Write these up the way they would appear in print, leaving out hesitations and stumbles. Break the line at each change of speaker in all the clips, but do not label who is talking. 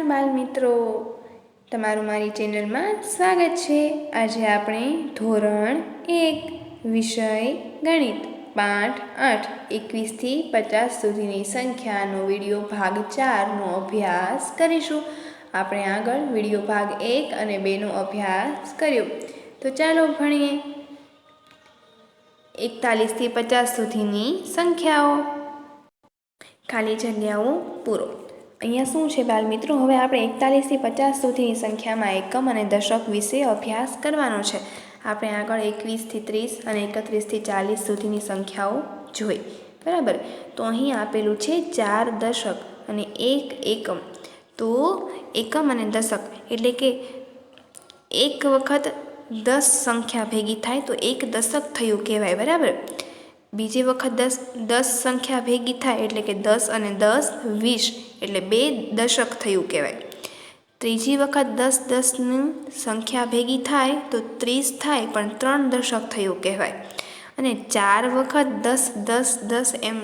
નમસ્કાર બાળમિત્રો, તમારું મારી ચેનલમાં સ્વાગત છે। આજે આપણે ધોરણ 1 વિષય ગણિત પાઠ 8 21થી 50 સુધીની સંખ્યાનો વિડીયો ભાગ 4નો અભ્યાસ કરીશું। આપણે આગળ વિડીયો ભાગ 1 અને 2નો અભ્યાસ કર્યો, તો ચાલો ભણીએ 41થી 50 સુધીની સંખ્યાઓ। ખાલી જગ્યાઓ પૂરો। અહીંયા શું છે બાળમિત્રો, હવે આપણે 41થી 50 સુધીની સંખ્યામાં એકમ અને દશક વિશે અભ્યાસ કરવાનો છે। આપણે આગળ 21થી 30 અને 31થી 40 સુધીની સંખ્યાઓ જોઈ, બરાબર। તો અહીં આપેલું છે 4 દશક અને 1 એકમ। તો એકમ અને દશક એટલે કે એક વખત 10 સંખ્યા ભેગી થાય તો એક દશક થયું કહેવાય, બરાબર। બીજી વખત 10 સંખ્યા ભેગી થાય એટલે કે 10 અને 10 20 એટલે 2 દશક થયું કહેવાય। ત્રીજી વખત 10ની સંખ્યા ભેગી થાય તો 30 થાય પણ 3 દશક થયું કહેવાય। અને 4 વખત 10 10 10 એમ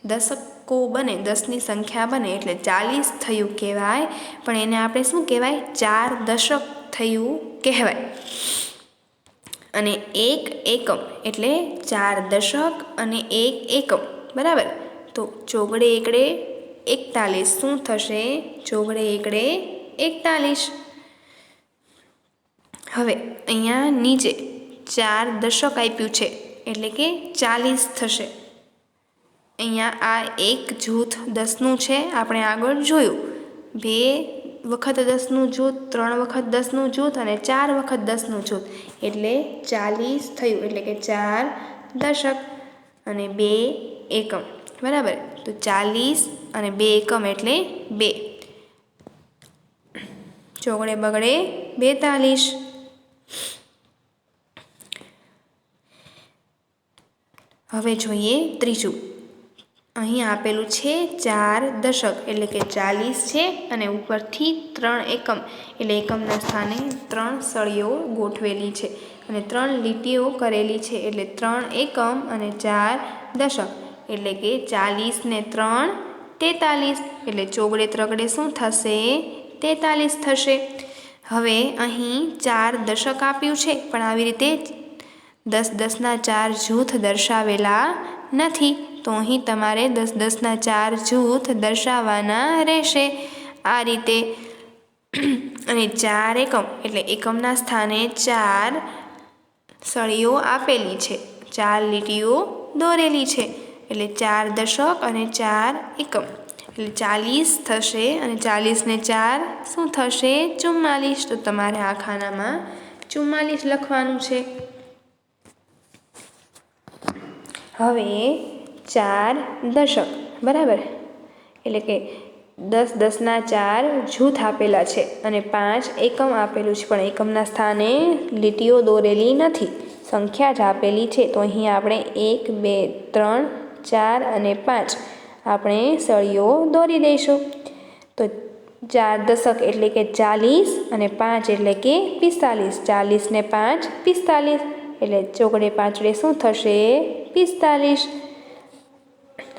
દશકો બને, 10ની સંખ્યા બને એટલે 40 થયું કહેવાય, પણ એને આપણે શું કહેવાય, 4 દશક થયું કહેવાય। અને 1 એકમ એટલે 4 દશક અને 1 એકમ, બરાબર। તો ચોગડે એકડે 41 શું થશે, ચોગડે એકડે 41। હવે અહીંયા નીચે 4 દશક આપ્યું છે એટલે કે 40 થશે। અહીંયા આ એક જૂથ 10નું છે, આપણે આગળ જોયું। 2 વખત 10નું જૂથ, 3 વખત 10નું જૂથ અને 4 વખત 10નું જૂથ એટલે 40 થયું, એટલે કે 4 દશક અને 2 એકમ, બરાબર। તો 40 અને 2 એકમ એટલે 2, ચોગડે બગડે 42। હવે જોઈએ ત્રીજું। અહીં આપેલું છે 4 દશક એટલે કે 40 છે અને ઉપરથી 3 એકમ એટલે એકમના સ્થાને 3 સળીઓ ગોઠવેલી છે અને 3 લીટીઓ કરેલી છે એટલે 3 એકમ અને 4 દશક એટલે કે 40 ને 3 43 એટલે ચોગડે ત્રગડે શું થશે, 43 થશે। હવે અહીં 4 દશક આપ્યું છે પણ આવી રીતે 10 10ના 4 જૂથ દર્શાવેલા નથી, તો અહીં તમારે 10 10ના 4 જૂથ દર્શાવવાના રહેશે આ રીતે। અને 4 એકમ એટલે એકમના સ્થાને 4 સળીઓ આપેલી છે, 4 લીટીઓ દોરેલી છે એટલે 4 દશક અને 4 એકમ એટલે 40 થશે અને 40 ને 4 શું થશે, 44। તો તમારે આ ખાનામાં 44 લખવાનું છે। હવે 4 દશક, બરાબર, એટલે કે 10 10ના 4 જૂથ આપેલા છે અને 5 એકમ આપેલું છે, પણ એકમના સ્થાને લીટીઓ દોરેલી નથી, સંખ્યા જ આપેલી છે। તો અહીં આપણે 1 2 3 4 અને 5 આપણે સળીઓ દોરી દઈશું। તો 4 દશક એટલે કે 40 અને 5 એટલે કે 45, 40 ને 5 45 એટલે ચોગડે પાંચડે શું થશે, 45।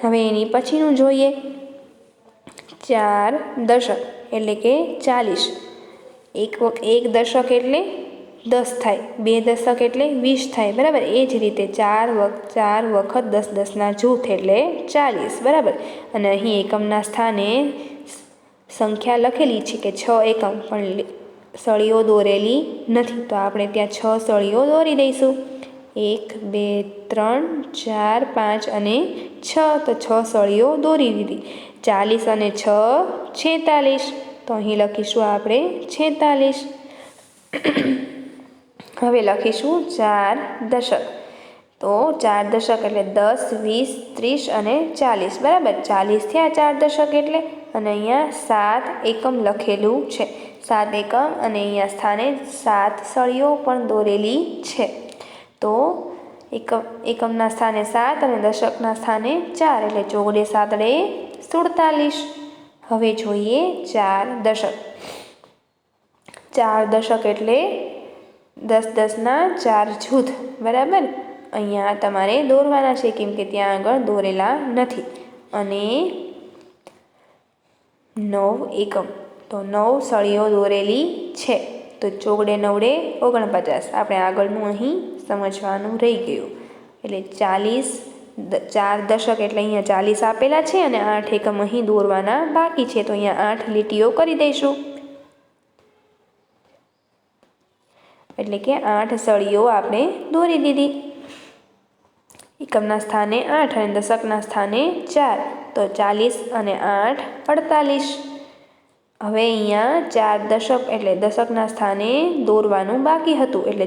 હવે એની પછીનું જોઈએ 4 દશક એટલે કે 40, એક દશક એટલે 10 થાય, 2 દશક એટલે 20 થાય, બરાબર। એ જ રીતે 4 વખત 10 10ના જૂથ એટલે 40, બરાબર। અને અહીં એકમના સ્થાને સંખ્યા લખેલી છે કે 6 એકમ પણ સળીઓ દોરેલી નથી, તો આપણે ત્યાં 6 સળીઓ દોરી દઈશું। 1 2 3 4 5 અને 6, તો 6 સળીઓ દોરી દીધી। 40 અને 6 46, તો અહીં લખીશું આપણે 46। હવે લખીશું 4 દશક। તો 4 દશક એટલે 10 20 30 અને 40, બરાબર। 40 થયા 4 દશક એટલે, અને અહીંયા 7 એકમ લખેલું છે, 7 એકમ અને અહીંયા સ્થાને 7 સળીઓ પણ દોરેલી છે। તો એકમના સ્થાને 7 અને દશકના સ્થાને 4 એટલે ચોગડે સાતડે 47। હવે જોઈએ 4 દશક। 4 દશક એટલે 10 10ના 4 જૂથ, બરાબર। અહીંયા તમારે દોરવાના છે કેમ કે ત્યાં આગળ દોરેલા નથી। અને 9 એકમ, તો 9 સળીઓ દોરેલી છે, તો ચોગડે નવડે 49. આપણે આગળનું અહીં સમજવાનું રહી ગયું. એટલે 40 4 દશક એટલે અહીંયા 40 આપેલા છે અને 8 એકમ અહીં દોરવાના બાકી છે, તો અહીંયા 8 લીટીઓ કરી દઈશું. એટલે કે 8 સળીઓ આપણે દોરી દીધી. એકમના સ્થાને 8 અને દશકના સ્થાને 4, તો 40 અને 8 48. હવે અહીંયા 4 દશક એટલે દશકના સ્થાને દોરવાનું બાકી હતું, એટલે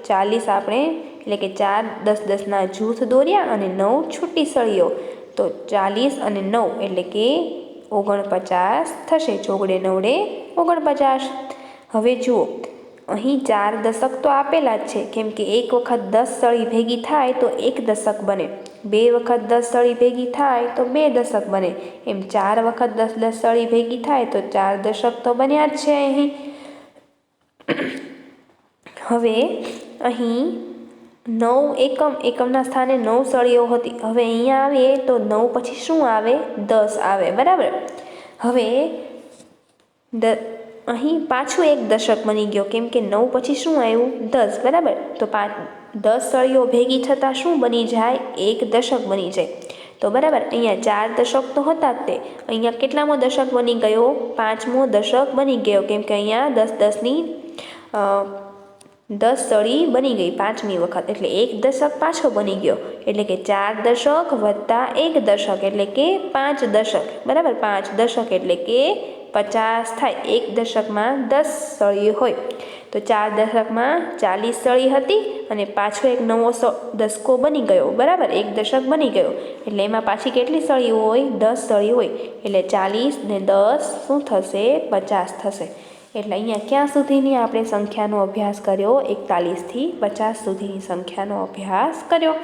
40 આપણે એટલે કે 4 10 10ના જૂથ દોર્યા અને 9 છૂટી સળીઓ, તો 40 અને 9 એટલે કે 49 થશે. ચોગડે નવડે 49. હવે જુઓ અહીં 4 દશક તો આપેલા જ છે, કેમ કે એક વખત 10 સળી ભેગી થાય તો 1 દશક બને, 2 વખત 10 સળી ભેગી થાય તો 2 દશક બને, એમ 4 વખત 10 10 સળી ભેગી થાય તો 4 દશક તો બન્યા જ છે અહીં. હવે અહીં 9 એકમના સ્થાને 9 સળીઓ હતી. હવે અહીંયા આવીએ તો 9 પછી શું આવે? 10 આવે, બરાબર. હવે અહીં પાછું 1 દશક બની ગયો, કેમ કે 9 પછી શું આવ્યું? 10, બરાબર. તો 10 સળીઓ ભેગી થતાં શું બની જાય? 1 દશક બની જાય. તો બરાબર અહીંયા 4 દશક તો હતા જ તે, અહીંયા કેટલામો દશક બની ગયો? 5મો દશક બની ગયો, કેમ કે અહીંયા 10 10ની 10 સળી બની ગઈ 5મી વખત, એટલે 1 દશક પાછો બની ગયો. એટલે કે 4 દશક વત્તા 1 દશક એટલે કે 5 દશક, બરાબર. 5 દશક એટલે કે 50 થાય. 1 દશકમાં 10 સળી હોય, તો 4 દશકમાં 40 સળી હતી અને પાછો એક નવો દસકો બની ગયો, બરાબર. 1 દશક બની ગયો, એટલે એમાં પાછી કેટલી સળી હોય? 10 સળી હોય, એટલે 40 ને 10 શું થશે? 50 થશે. એટલે અહીંયા ક્યાં સુધીની આપણે સંખ્યાનો અભ્યાસ કર્યો? 41 થી 50 સુધીની સંખ્યાનો અભ્યાસ કર્યો.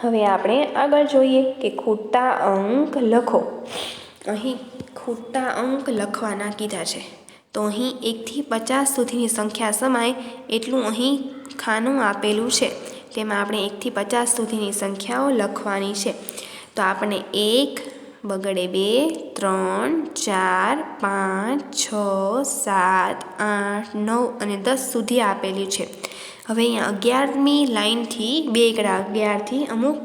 હવે આપણે આગળ જોઈએ કે ખૂટતા અંક લખો. અહીં ખૂટતા અંક લખવાના કીધા છે, તો અહીં 1 થી 50 સુધીની સંખ્યા સમાય એટલું અહીં ખાનું આપેલું છે, તેમાં આપણે 1 થી 50 સુધીની સંખ્યાઓ લખવાની છે. તો આપણે 1 બગડે 2 3 4 5 6 7 8 9 અને 10 સુધી આપેલી છે. હવે અહીંયા 11મી લાઈનથી બે એકડા 11થી અમુક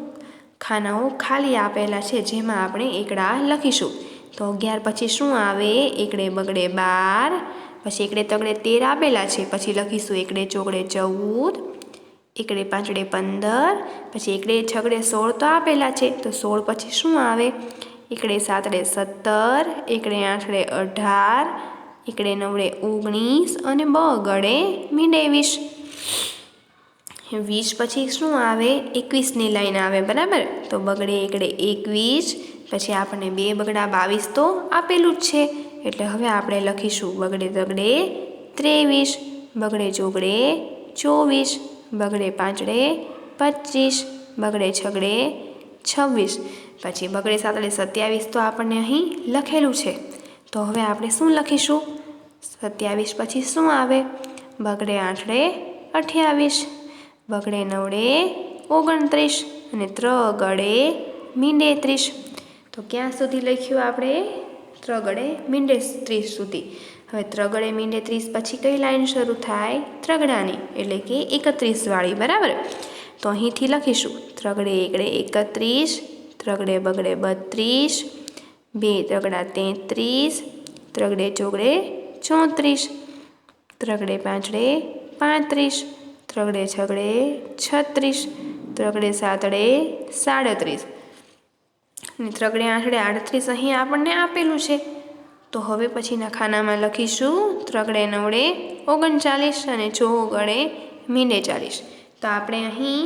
ખાનાઓ ખાલી આપેલા છે, જેમાં આપણે એકડા લખીશું. તો 11 પછી શું આવે? એકડે બગડે 12, પછી એકડે તગડે 13 આપેલા છે, પછી લખીશું એકડે ચોગડે 14, એકડે પાંચડે 15, પછી એકડે છગડે 16 તો આપેલા છે, તો 16 પછી શું આવે? એકડે સાતડે 17, એકડે આઠડે 18, એકડે નવડે 19 અને બગડે મીંડે 20. 20 પછી શું આવે? 21ની લાઈન આવે, બરાબર. તો બગડે એકડે 21, પછી આપણને 2 બગડા 22 તો આપેલું જ છે, એટલે હવે આપણે લખીશું બગડે તગડે 23, બગડે ચોગડે 24, બગડે પાંચડે 25, બગડે છગડે 26, પછી બગડે સાતડે 27 તો આપણને અહીં લખેલું છે. તો હવે આપણે શું લખીશું? 27 પછી શું આવે? બગડે આઠડે 28, બગડે નવડે 29 અને ત્રગડે મીંડે 30. તો ક્યાં સુધી લખ્યું આપણે? ત્રગડે મીંડે 30 સુધી. હવે ત્રગડે મીંડે 30 પછી કઈ લાઈન શરૂ થાય? ત્રગડાની, એટલે કે 31 વાળી, બરાબર. તો અહીંથી લખીશું ત્રગડે એકડે 31, ત્રગડે બગડે 32, 2 ત્રગડા 33, ત્રગડે ચોગડે 34, ત્રગડે પાંચડે 35, ત્રગડે છગડે 36, ત્રગડે સાતડે 37 અને ત્રગડે આઠડે 38 અહીં આપણને આપેલું છે. તો હવે પછીના ખાનામાં લખીશું ત્રગડે નવડે 39 અને ચોગડે મીંડે 40. તો આપણે અહીં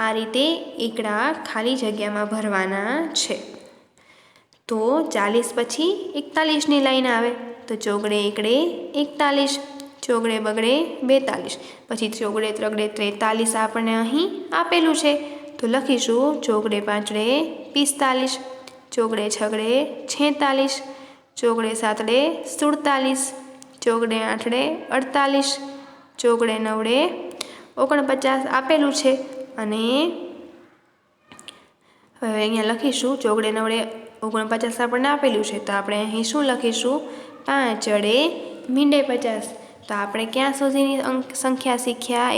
આ રીતે એકડા ખાલી જગ્યામાં ભરવાના છે. તો 40 પછી 41ની લાઈન આવે, તો ચોગડે એકડે 41, ચોગડે બગડે 42, પછી ચોગડે ત્રગડે 43 આપણને અહીં આપેલું છે, તો લખીશું ચોગડે પાંચડે 45, ચોગડે છગડે 46, ચોગડે સાતડે 47, ચોગડે આઠડે 48, ચોગડે નવડે 49 આપેલું છે. અને હવે અહીંયા લખીશું ચોગડે નવડે 49 આપણને આપેલું છે, તો આપણે અહીં શું લખીશું? 5 વડે મીંડે 50. તો આપણે ક્યાં સુધીની સંખ્યા શીખ્યા?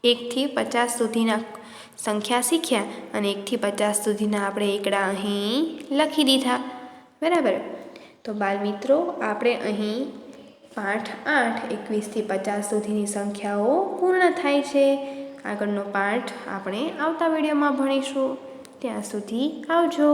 1 થી 50 સુધીના સંખ્યા શીખ્યા અને 1 થી 50 સુધીના આપણે એકડા અહીં લખી દીધા. બરાબર. તો બાળમિત્રો, આપણે અહીં પાઠ 8 21 થી 50 સુધીની સંખ્યાઓ પૂર્ણ થાય છે. આગળનો પાઠ આપણે આવતા વિડીયોમાં ભણીશું. ત્યાં સુધી આવજો.